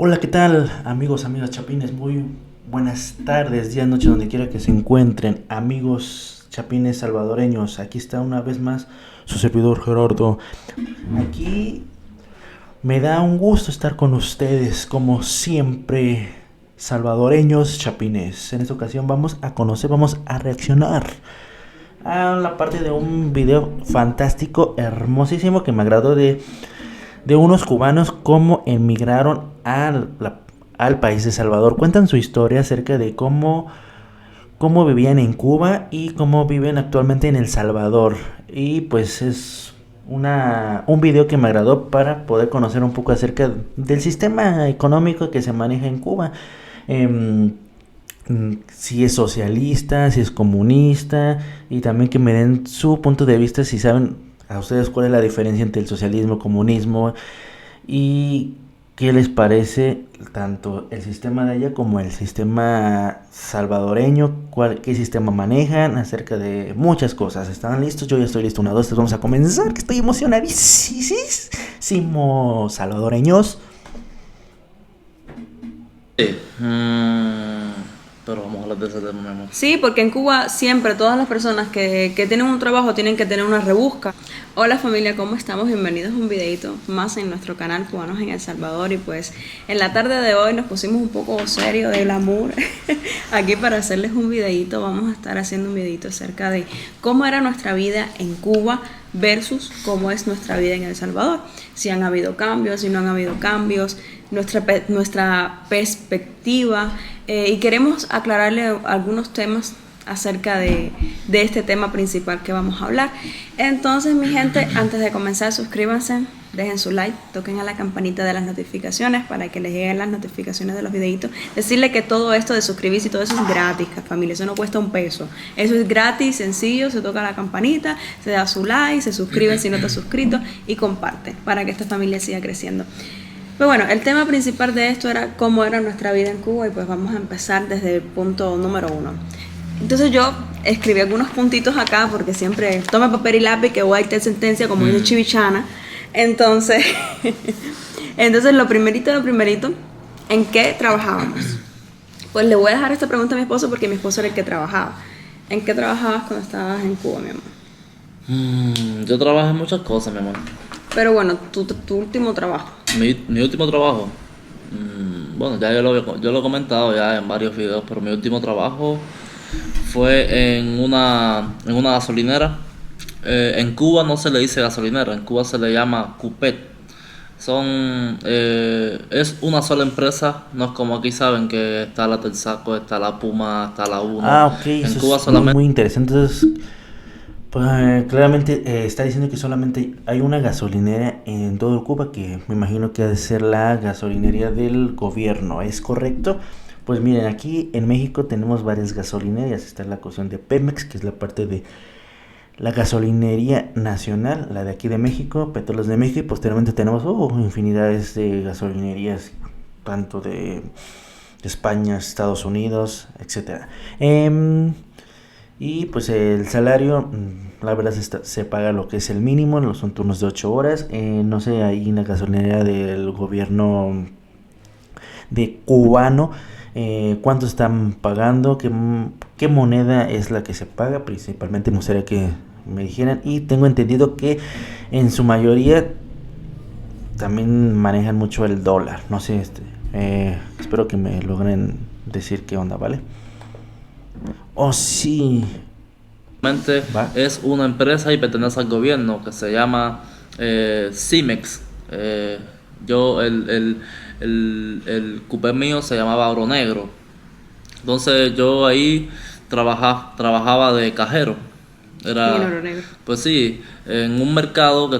Hola, ¿qué tal, amigos, amigas chapines? Muy buenas tardes, días, noche, donde quiera que se encuentren, amigos chapines salvadoreños. Aquí está una vez más su servidor Gerardo. Aquí me da un gusto estar con ustedes, como siempre, salvadoreños chapines. En esta ocasión vamos a conocer, vamos a reaccionar a la parte de un video fantástico, hermosísimo, que me agradó de unos cubanos cómo emigraron al país de Salvador. Cuentan su historia acerca de cómo vivían en Cuba y cómo viven actualmente en El Salvador. Y pues es un video que me agradó para poder conocer un poco acerca del sistema económico que se maneja en Cuba. Em, si es socialista, si es comunista, y también que me den su punto de vista, si saben a ustedes cuál es la diferencia entre el socialismo, el comunismo, y qué les parece tanto el sistema de allá como el sistema salvadoreño, qué sistema manejan, acerca de muchas cosas. ¿Están listos? Yo ya estoy listo. Una, dos, tres, vamos a comenzar, que estoy emocionadísimo, salvadoreños. Sí, pero vamos a hablar de ese tema, mi amor. Sí, porque en Cuba siempre todas las personas que tienen un trabajo tienen que tener una rebusca. Hola familia, ¿cómo estamos? Bienvenidos a un videito más en nuestro canal Cubanos en El Salvador. Y pues en la tarde de hoy nos pusimos un poco serio del amor aquí para hacerles un videito. Vamos a estar haciendo un videito acerca de cómo era nuestra vida en Cuba versus cómo es nuestra vida en El Salvador. Si han habido cambios, si no han habido cambios, nuestra perspectiva, y queremos aclararle algunos temas acerca de este tema principal que vamos a hablar. Entonces, mi gente, antes de comenzar, suscríbanse, dejen su like, toquen a la campanita de las notificaciones para que les lleguen las notificaciones de los videitos. Decirle que todo esto de suscribirse y todo eso es gratis, familia, eso no cuesta un peso. Eso es gratis, sencillo, se toca la campanita, se da su like, se suscriben si no está suscrito y comparte para que esta familia siga creciendo. Pero bueno, el tema principal de esto era cómo era nuestra vida en Cuba, y pues vamos a empezar desde el punto número 1. Entonces yo escribí algunos puntitos acá porque siempre toma papel y lápiz que voy a dictar sentencia, como dice Chivichana. Entonces, lo primerito, ¿en qué trabajábamos? Pues le voy a dejar esta pregunta a mi esposo porque mi esposo era el que trabajaba. ¿En qué trabajabas cuando estabas en Cuba, mi amor? Yo trabajo en muchas cosas, mi amor. Pero bueno, tu último trabajo. Mi último trabajo, bueno, ya yo lo he comentado ya en varios videos, pero mi último trabajo fue en una gasolinera. En Cuba no se le dice gasolinera, en Cuba se le llama cupet. Es una sola empresa, no es como aquí saben que está la Telsaco, está la Puma, está la Uno. Ok, En eso Cuba es muy, solamente. muy interesante. Entonces, pues claramente está diciendo que solamente hay una gasolinera en todo Cuba, que me imagino que ha de ser la gasolinería del gobierno, ¿es correcto? Pues miren, aquí en México tenemos varias gasolinerías. Está la cuestión de Pemex, que es la parte de la gasolinería nacional, la de aquí de México, Petróleos de México, y posteriormente tenemos infinidades de gasolinerías, tanto de España, Estados Unidos, etcétera. Y pues el salario, la verdad se paga lo que es el mínimo, son turnos de 8 horas. No sé, ahí en la gasolinera del gobierno de cubano, cuánto están pagando, qué moneda es la que se paga. Principalmente me gustaría que me dijeran. Y tengo entendido que en su mayoría también manejan mucho el dólar. No sé, espero que me logren decir qué onda, ¿vale? Oh, sí. Va. Es una empresa y pertenece al gobierno que se llama Cimex. Yo, el cupé mío se llamaba Oro Negro. Entonces yo ahí trabajaba de cajero. En Era, oro negro. pues sí, en un mercado que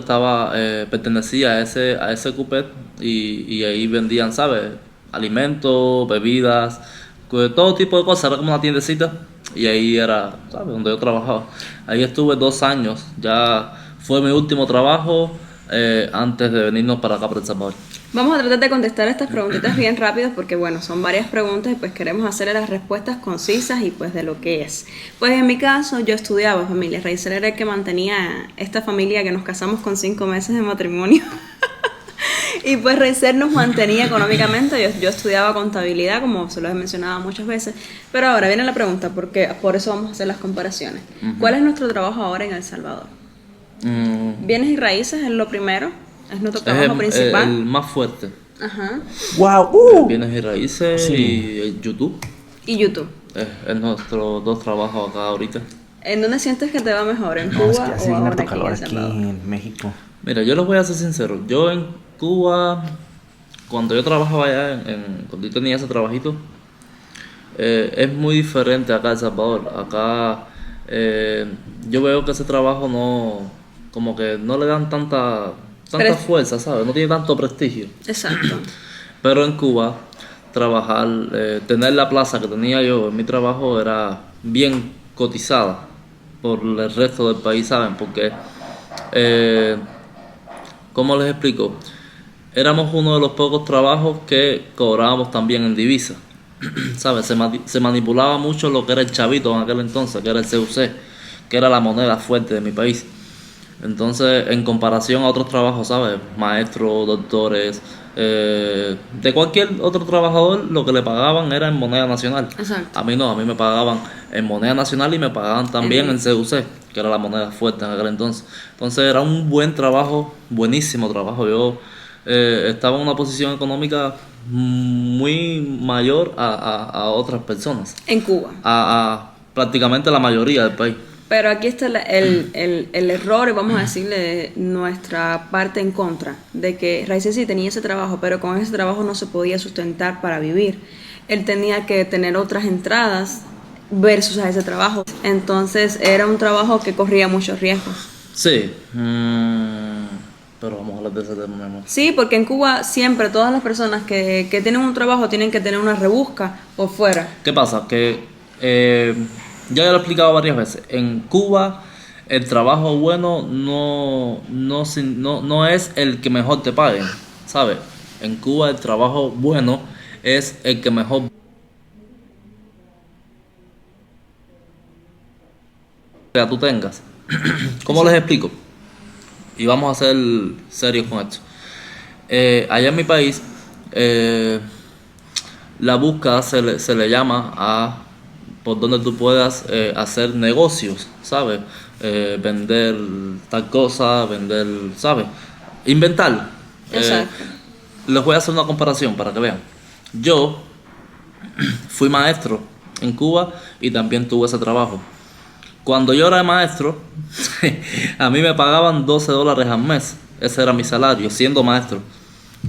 pertenecía a ese cupé, y ahí vendían, ¿sabes? Alimentos, bebidas, todo tipo de cosas. Era como una tiendecita y ahí era, ¿sabes? Donde yo trabajaba. Ahí estuve 2 años. Ya fue mi último trabajo antes de venirnos para acá, para El Salvador. Vamos a tratar de contestar estas preguntitas bien rápidas porque bueno, son varias preguntas y pues queremos hacerle las respuestas concisas y pues de lo que es. Pues en mi caso yo estudiaba, familia. Raizel era el que mantenía esta familia que nos casamos con 5 meses de matrimonio. Y pues Raizel nos mantenía económicamente. Yo estudiaba contabilidad, como se lo he mencionado muchas veces. Pero ahora viene la pregunta, porque por eso vamos a hacer las comparaciones. ¿Cuál es nuestro trabajo ahora en El Salvador? Bienes y raíces es lo primero, es nuestro trabajo principal. El más fuerte. Ajá. ¡Wow! Bienes y raíces Sí. y YouTube. Y YouTube. Es nuestros dos trabajos acá ahorita. ¿En dónde sientes que te va mejor? ¿En No, Cuba es que hace o bien ahora harto aquí en calor El aquí Salvador? en México. Mira, yo les voy a ser sincero. Yo en Cuba, cuando yo trabajaba allá, cuando yo tenía ese trabajito, es muy diferente acá en El Salvador. Acá yo veo que ese trabajo no, como que no le dan tanta Pero- fuerza, ¿sabes? No tiene tanto prestigio. Exacto. Pero en Cuba, trabajar, tener la plaza que tenía yo en mi trabajo era bien cotizada por el resto del país, ¿saben? Porque, ¿cómo les explico? Éramos uno de los pocos trabajos que cobrábamos también en divisa. ¿Sabes? Se manipulaba mucho lo que era el chavito en aquel entonces, que era el CUC, que era la moneda fuerte de mi país. Entonces, en comparación a otros trabajos, ¿sabes? Maestros, doctores, de cualquier otro trabajador, lo que le pagaban era en moneda nacional. Exacto. A mí no, a mí me pagaban en moneda nacional y me pagaban también en CUC, que era la moneda fuerte en aquel entonces. Entonces, era un buen trabajo, buenísimo trabajo. Yo estaba en una posición económica muy mayor a otras personas, En Cuba. a prácticamente la mayoría del país. Pero aquí está el error, y vamos a decirle nuestra parte en contra, de que Raizel sí tenía ese trabajo, pero con ese trabajo no se podía sustentar para vivir. Él tenía que tener otras entradas versus a ese trabajo. Entonces era un trabajo que corría muchos riesgos. Sí, pero vamos a hablar de ese tema, mi amor. Sí, porque en Cuba siempre todas las personas que tienen un trabajo tienen que tener una rebusca por fuera. ¿Qué pasa? Que ya lo he explicado varias veces. En Cuba el trabajo bueno no es el que mejor te paguen, ¿sabes? En Cuba el trabajo bueno es el que mejor tú tengas. ¿Cómo les explico? Y vamos a ser serios con esto. Allá en mi país, la búsqueda se le llama a por donde tú puedas hacer negocios, ¿sabes? Vender tal cosa, vender, ¿sabes? Inventar. Exacto. Les voy a hacer una comparación para que vean. Yo fui maestro en Cuba y también tuve ese trabajo. Cuando yo era maestro, a mí me pagaban $12 al mes. Ese era mi salario, siendo maestro.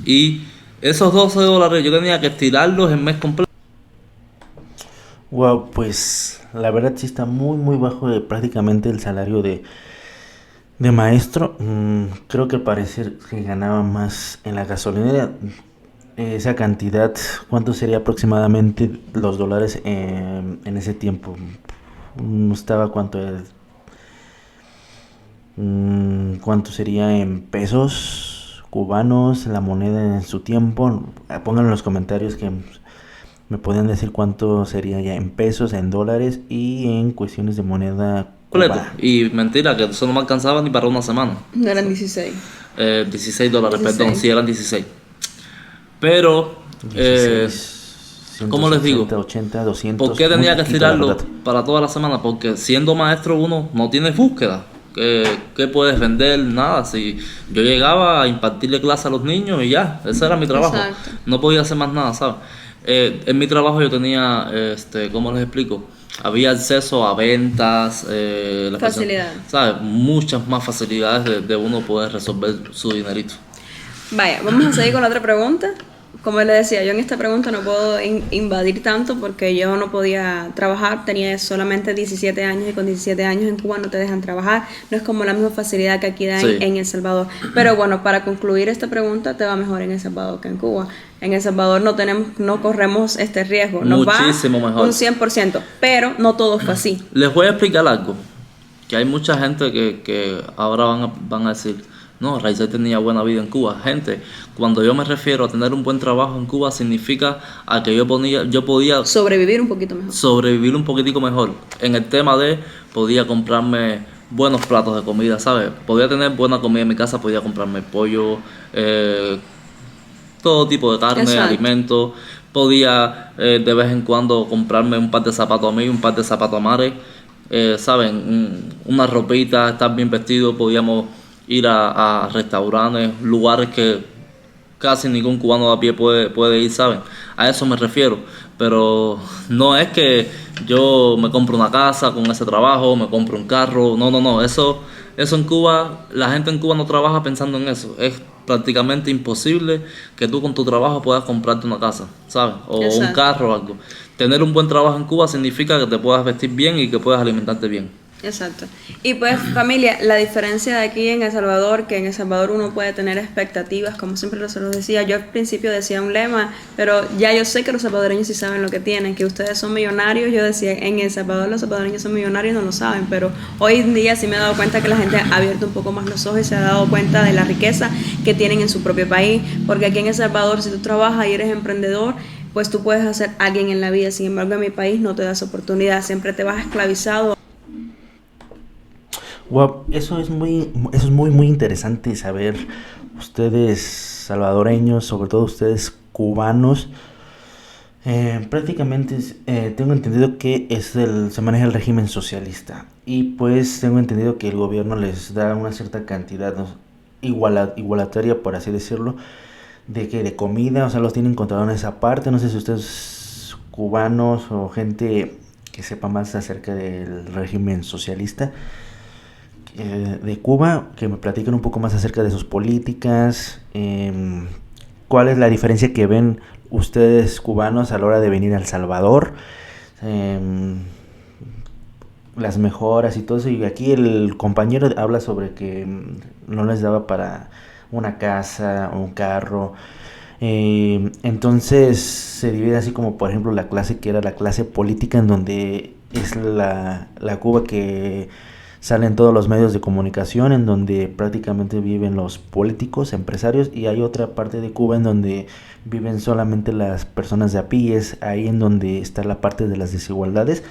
Y esos $12 yo tenía que estirarlos el mes completo. Wow, pues la verdad sí está muy bajo prácticamente el salario de maestro. Creo que al parecer que ganaba más en la gasolinera. Esa cantidad, ¿cuánto sería aproximadamente los dólares en ese tiempo? No estaba cuánto es. ¿Cuánto sería en pesos cubanos la moneda en su tiempo? Pónganlo en los comentarios que me podían decir cuánto sería ya en pesos, en dólares y en cuestiones de moneda cubana. Y mentira, que eso no me alcanzaba ni para una semana. No eran 16. $16, 16. perdón, sí eran 16. Pero, 16, ¿cómo les digo? 160, 80, 200. ¿Por qué tenía muy que poquito, la estirarlo verdad. para toda la semana? Porque siendo maestro uno no tiene búsqueda. ¿Qué puedes vender? Nada. Si yo llegaba a impartirle clase a los niños y ya, ese era mi trabajo. Exacto. No podía hacer más nada, ¿sabes? En mi trabajo yo tenía, ¿cómo les explico? Había acceso a ventas, Facilidades. ¿sabes? Muchas más facilidades de uno poder resolver su dinerito. Vaya, vamos a seguir con la otra pregunta. Como le decía, yo en esta pregunta no puedo invadir tanto porque yo no podía trabajar, tenía solamente 17 años y con 17 años en Cuba no te dejan trabajar, no es como la misma facilidad que aquí dan Sí. en El Salvador. Pero bueno, para concluir esta pregunta, te va mejor en El Salvador que en Cuba. En El Salvador no corremos este riesgo, nos Muchísimo va mejor. un 100%, pero no todo fue así. Les voy a explicar algo, que hay mucha gente que ahora van a decir, no, Raizel tenía buena vida en Cuba. Gente, cuando yo me refiero a tener un buen trabajo en Cuba, significa a que yo podía Sobrevivir un poquito mejor. sobrevivir un poquitico mejor. En el tema podía comprarme buenos platos de comida, ¿sabes? Podía tener buena comida en mi casa, podía comprarme pollo, todo tipo de carne, Exacto. alimentos. Podía de vez en cuando comprarme un par de zapatos a mí, un par de zapatos a Mare, ¿saben? Una ropita, estar bien vestido. Podíamos ir a restaurantes, lugares que casi ningún cubano de a pie puede ir, ¿saben? A eso me refiero. Pero no es que yo me compro una casa con ese trabajo, me compro un carro. No, no, no. Eso en Cuba, la gente en Cuba no trabaja pensando en eso. Es prácticamente imposible que tú con tu trabajo puedas comprarte una casa, ¿sabes? O un Exacto. carro o algo. Tener un buen trabajo en Cuba significa que te puedas vestir bien y que puedas alimentarte bien. Exacto. Y pues familia, la diferencia de aquí en El Salvador, que en El Salvador uno puede tener expectativas, como siempre se los decía, yo al principio decía un lema, pero ya yo sé que los salvadoreños sí saben lo que tienen, que ustedes son millonarios, yo decía, en El Salvador los salvadoreños son millonarios, no lo saben, pero hoy en día sí me he dado cuenta que la gente ha abierto un poco más los ojos y se ha dado cuenta de la riqueza que tienen en su propio país, porque aquí en El Salvador si tú trabajas y eres emprendedor, pues tú puedes hacer alguien en la vida, sin embargo en mi país no te das oportunidad, siempre te vas esclavizado. Wow, eso es muy interesante saber. Ustedes salvadoreños, sobre todo ustedes cubanos, prácticamente tengo entendido que se maneja el régimen socialista y pues tengo entendido que el gobierno les da una cierta cantidad, ¿no? Igualataria, por así decirlo, de comida, o sea, los tienen controlado en esa parte. No sé si ustedes cubanos o gente que sepa más acerca del régimen socialista de Cuba, que me platiquen un poco más acerca de sus políticas, cuál es la diferencia que ven ustedes cubanos a la hora de venir a El Salvador, eh, las mejoras y todo eso. Y aquí el compañero habla sobre que no les daba para una casa o un carro. Entonces se divide así como por ejemplo la clase que era la clase política, en donde es la Cuba que sale en todos los medios de comunicación, en donde prácticamente viven los políticos, empresarios, y hay otra parte de Cuba en donde viven solamente las personas de a pie. Es ahí en donde está la parte de las desigualdades.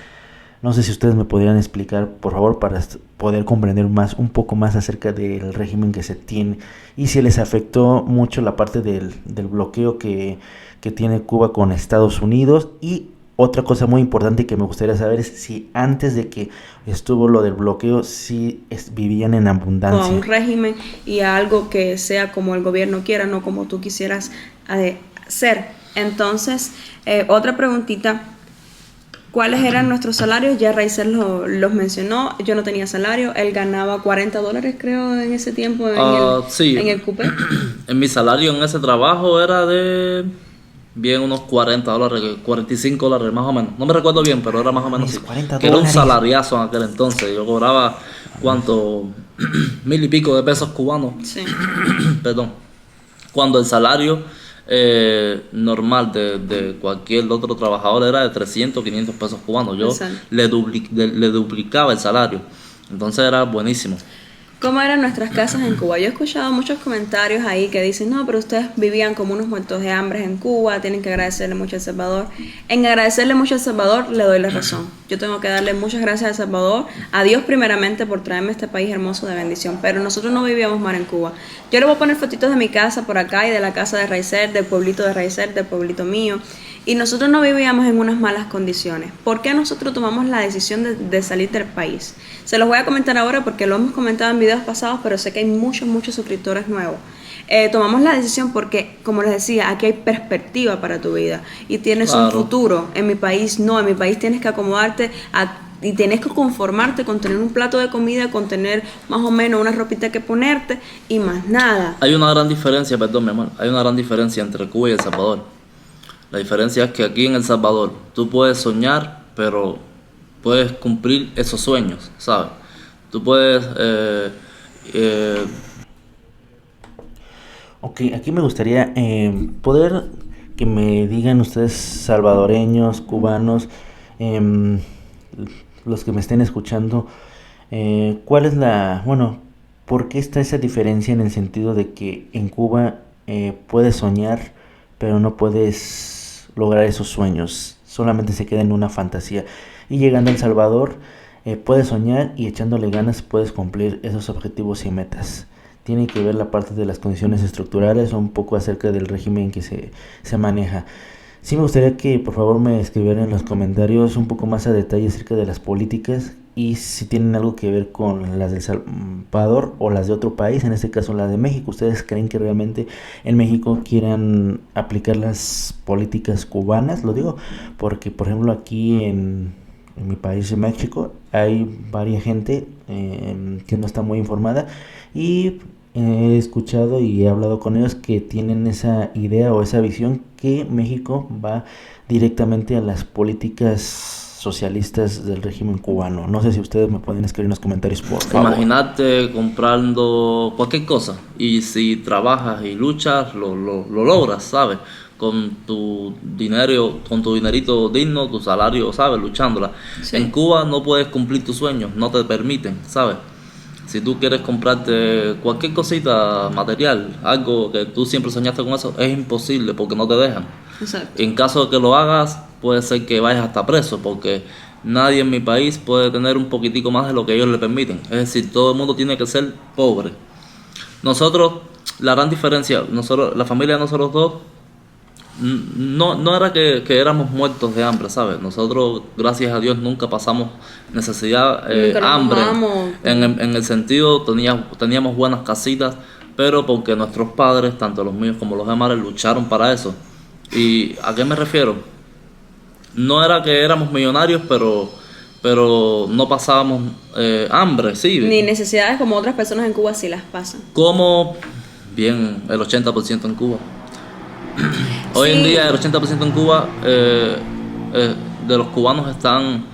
No sé si ustedes me podrían explicar, por favor, para poder comprender un poco más acerca del régimen que se tiene y si les afectó mucho la parte del bloqueo que tiene Cuba con Estados Unidos. Y otra cosa muy importante que me gustaría saber es si antes de que estuvo lo del bloqueo, si vivían en A abundancia. un régimen y a algo que sea como el gobierno quiera, no como tú quisieras ser. Entonces, otra preguntita, ¿cuáles eran nuestros salarios? Ya Raizel los mencionó, yo no tenía salario, él ganaba $40 creo en ese tiempo Sí, en el cupé. en mi salario en ese trabajo era de bien unos $40, $45 más o menos. No me recuerdo bien, pero era más o menos así. $40. Que era un salariazo en aquel entonces. Yo cobraba, ¿cuánto? 1,000 y pico de pesos cubanos. Sí. Perdón. Cuando el salario normal de cualquier otro trabajador era de 300, 500 pesos cubanos. Yo Exacto. le duplicaba el salario. Entonces era buenísimo. ¿Cómo eran nuestras casas en Cuba? Yo he escuchado muchos comentarios ahí que dicen, no, pero ustedes vivían como unos muertos de hambre en Cuba, tienen que agradecerle mucho a El Salvador. En agradecerle mucho a El Salvador le doy la razón. Yo tengo que darle muchas gracias a El Salvador, a Dios primeramente por traerme a este país hermoso de bendición, pero nosotros no vivíamos mal en Cuba. Yo le voy a poner fotitos de mi casa por acá y de la casa de Raizel, del pueblito de Raizel, del pueblito mío. Y nosotros no vivíamos en unas malas condiciones. ¿Por qué nosotros tomamos la decisión de salir del país? Se los voy a comentar ahora porque lo hemos comentado en videos pasados, pero sé que hay muchos suscriptores nuevos. Tomamos la decisión porque, como les decía, aquí hay perspectiva para tu vida y tienes un futuro. En mi país no, en mi país tienes que acomodarte y tienes que conformarte con tener un plato de comida, con tener más o menos una ropita que ponerte y más nada. Hay una gran diferencia, perdón mi amor, hay una gran diferencia entre Cuba y El Salvador. La diferencia es que aquí en El Salvador tú puedes soñar, pero puedes cumplir esos sueños, ¿sabes? Tú puedes... Ok, aquí me gustaría poder que me digan ustedes salvadoreños, cubanos, los que me estén escuchando, cuál es ¿por qué está esa diferencia en el sentido de que en Cuba puedes soñar, pero no puedes lograr esos sueños, solamente se queda en una fantasía? Y llegando a El Salvador, puedes soñar y echándole ganas puedes cumplir esos objetivos y metas. tiene que ver la parte de las condiciones estructurales o un poco acerca del régimen que se maneja. Sí me gustaría que por favor me escribieran en los comentarios un poco más a detalle acerca de las políticas y si tienen algo que ver con las de El Salvador o las de otro país, en este caso las de México. ¿Ustedes creen que realmente en México quieran aplicar las políticas cubanas? Lo digo porque, por ejemplo, aquí en mi país, en México, hay varias gente que no está muy informada y he escuchado y he hablado con ellos que tienen esa idea o esa visión que México va directamente a las políticas socialistas del régimen cubano. No sé si ustedes me pueden escribir en los comentarios, por favor. Imagínate comprando cualquier cosa y si trabajas y luchas, lo logras, ¿sabes? Con tu dinero, con tu dinerito digno, tu salario, ¿sabes? Luchándola. Sí. En Cuba no puedes cumplir tus sueños, no te permiten, ¿sabes? Si tú quieres comprarte cualquier cosita material, algo que tú siempre soñaste con eso, es imposible porque no te dejan. Exacto. En caso de que lo hagas, puede ser que vayas hasta preso porque nadie en mi país puede tener un poquitico más de lo que ellos le permiten. Es decir, todo el mundo tiene que ser pobre. Nosotros, la gran diferencia, nosotros, la familia de nosotros dos, no era que éramos muertos de hambre, ¿sabes? Nosotros, gracias a Dios, nunca pasamos necesidad, Nunca nos hambre, mojamos. en el sentido, teníamos buenas casitas, pero porque nuestros padres, tanto los míos como los de Mare, lucharon para eso. ¿Y a qué me refiero? No era que éramos millonarios, pero no pasábamos hambre, sí. Ni necesidades como otras personas en Cuba sí las pasan. Como, bien, el 80% en Cuba. Hoy en Sí. día el 80% en Cuba de los cubanos están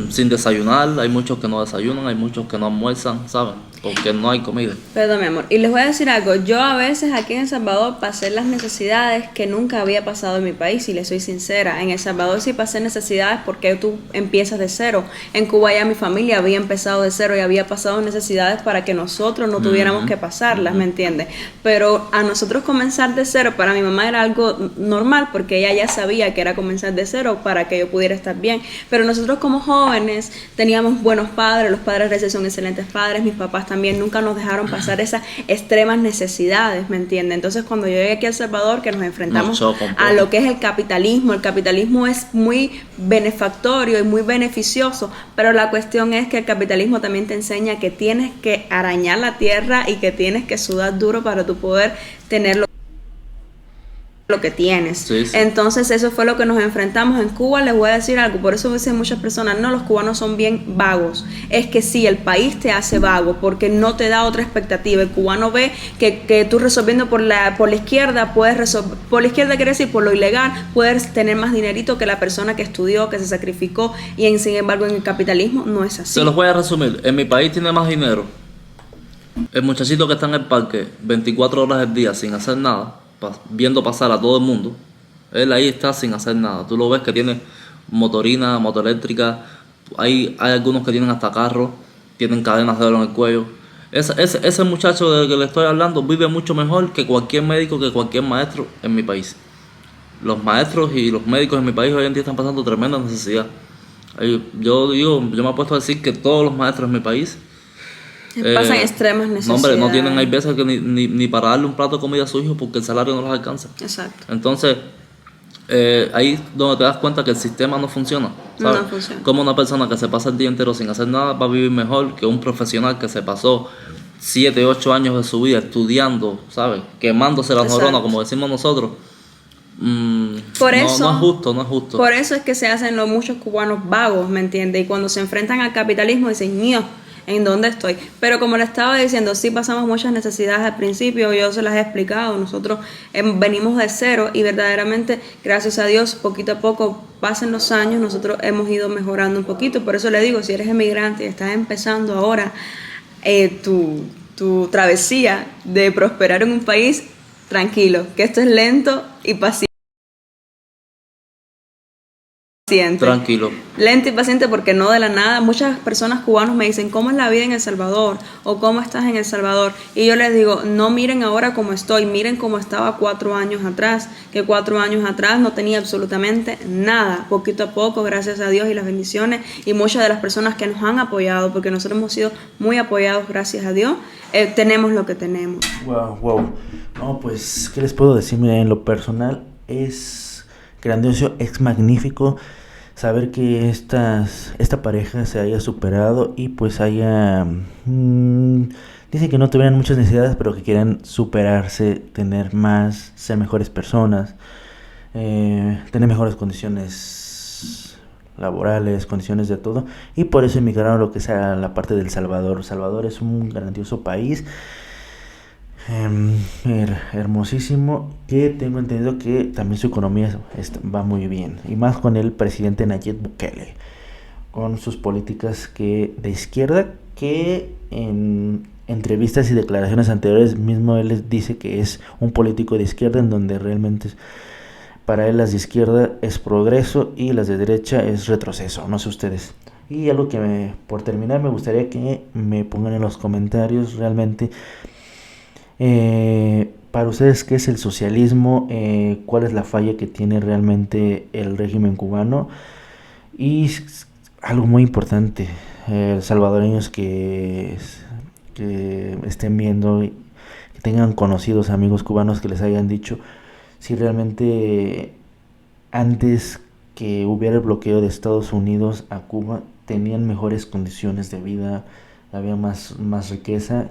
sin desayunar. Hay muchos que no desayunan, hay muchos que no almuerzan, ¿saben? Porque no hay comida. Perdón, mi amor. Y les voy a decir algo. Yo a veces aquí en El Salvador pasé las necesidades que nunca había pasado en mi país, y les soy sincera. En El Salvador sí pasé necesidades porque tú empiezas de cero. En Cuba ya mi familia había empezado de cero y había pasado necesidades para que nosotros no tuviéramos que pasarlas, ¿me entiendes? Pero a nosotros comenzar de cero, para mi mamá era algo normal porque ella ya sabía que era comenzar de cero para que yo pudiera estar bien. Pero nosotros como jóvenes teníamos buenos padres, los padres de ella son excelentes padres, mis papás también nunca nos dejaron pasar esas extremas necesidades, ¿me entiendes? Entonces cuando yo llegué aquí a El Salvador, que nos enfrentamos a lo que es el capitalismo es muy benefactorio y muy beneficioso, pero la cuestión es que el capitalismo también te enseña que tienes que arañar la tierra y que tienes que sudar duro para tú poder tener lo que tienes. Sí, sí. Entonces eso fue lo que nos enfrentamos en Cuba. Les voy a decir algo, por eso dicen muchas personas, no, los cubanos son bien vagos. Es que sí, el país te hace vago porque no te da otra expectativa. El cubano ve que tú resolviendo por la izquierda, puedes resolver, por la izquierda quiere decir por lo ilegal, puedes tener más dinerito que la persona que estudió, que se sacrificó, y sin embargo en el capitalismo no es así. Se los voy a resumir. En mi país tiene más dinero el muchachito que está en el parque 24 horas al día sin hacer nada, viendo pasar a todo el mundo. Él ahí está sin hacer nada. Tú lo ves que tiene motorina, motoeléctrica. Hay algunos que tienen hasta carro, tienen cadenas de oro en el cuello. Ese muchacho del que le estoy hablando vive mucho mejor que cualquier médico, que cualquier maestro en mi país. Los maestros y los médicos en mi país hoy en día están pasando tremenda necesidad. Yo me he puesto a decir que todos los maestros en mi país pasan extremas necesidades. No, hombre, no tienen, hay veces que ni para darle un plato de comida a su hijo porque el salario no los alcanza. Exacto. Entonces, ahí es donde te das cuenta que el sistema no funciona, ¿sabes? No funciona. Como una persona que se pasa el día entero sin hacer nada va a vivir mejor que un profesional que se pasó 7, 8 años de su vida estudiando, ¿sabes? Quemándose las Exacto. neuronas, como decimos nosotros. Por eso, no es justo, no es justo. Por eso es que se hacen muchos cubanos vagos, ¿me entiendes? Y cuando se enfrentan al capitalismo dicen, mío, ¿en dónde estoy? Pero como le estaba diciendo, sí pasamos muchas necesidades al principio, yo se las he explicado, nosotros venimos de cero y verdaderamente, gracias a Dios, poquito a poco, pasen los años, nosotros hemos ido mejorando un poquito. Por eso le digo, si eres emigrante y estás empezando ahora tu travesía de prosperar en un país, tranquilo, que esto es lento y paciente. tranquilo. Lento y paciente, porque no de la nada. Muchas personas cubanos me dicen, ¿cómo es la vida en El Salvador? O ¿cómo estás en El Salvador? Y yo les digo, no miren ahora cómo estoy, miren cómo estaba 4 años atrás, que 4 años atrás no tenía absolutamente nada. Poquito a poco, gracias a Dios y las bendiciones y muchas de las personas que nos han apoyado, porque nosotros hemos sido muy apoyados, gracias a Dios, tenemos lo que tenemos. Wow. No, pues, ¿qué les puedo decir? Mira, en lo personal es grandioso, es magnífico saber que esta pareja se haya superado y pues haya... dicen que no tuvieran muchas necesidades, pero que quieran superarse, tener más, ser mejores personas, tener mejores condiciones laborales, condiciones de todo, y por eso emigraron a lo que sea la parte del Salvador. El Salvador es un grandioso país, hermosísimo, que tengo entendido que también su economía va muy bien, y más con el presidente Nayib Bukele, con sus políticas de izquierda, que en entrevistas y declaraciones anteriores mismo él les dice que es un político de izquierda, en donde realmente para él las de izquierda es progreso y las de derecha es retroceso, no sé ustedes. Y algo que por terminar me gustaría que me pongan en los comentarios realmente para ustedes qué es el socialismo, cuál es la falla que tiene realmente el régimen cubano, y algo muy importante, salvadoreños que estén viendo, que tengan conocidos amigos cubanos que les hayan dicho si realmente antes que hubiera el bloqueo de Estados Unidos a Cuba tenían mejores condiciones de vida, había más riqueza,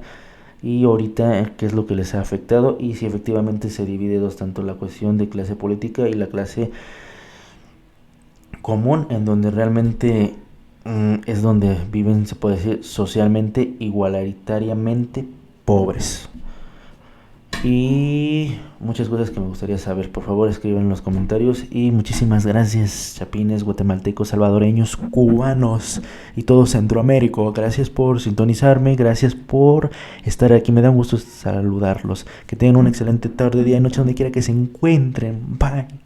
y ahorita qué es lo que les ha afectado, y si efectivamente se divide dos, tanto la cuestión de clase política y la clase común, en donde realmente es donde viven, se puede decir, socialmente igualitariamente pobres. Y muchas cosas que me gustaría saber, por favor escriban en los comentarios. Y muchísimas gracias, chapines, guatemaltecos, salvadoreños, cubanos y todo Centroamérica. Gracias por sintonizarme, gracias por estar aquí, me da un gusto saludarlos. Que tengan una excelente tarde, día y noche donde quiera que se encuentren. Bye.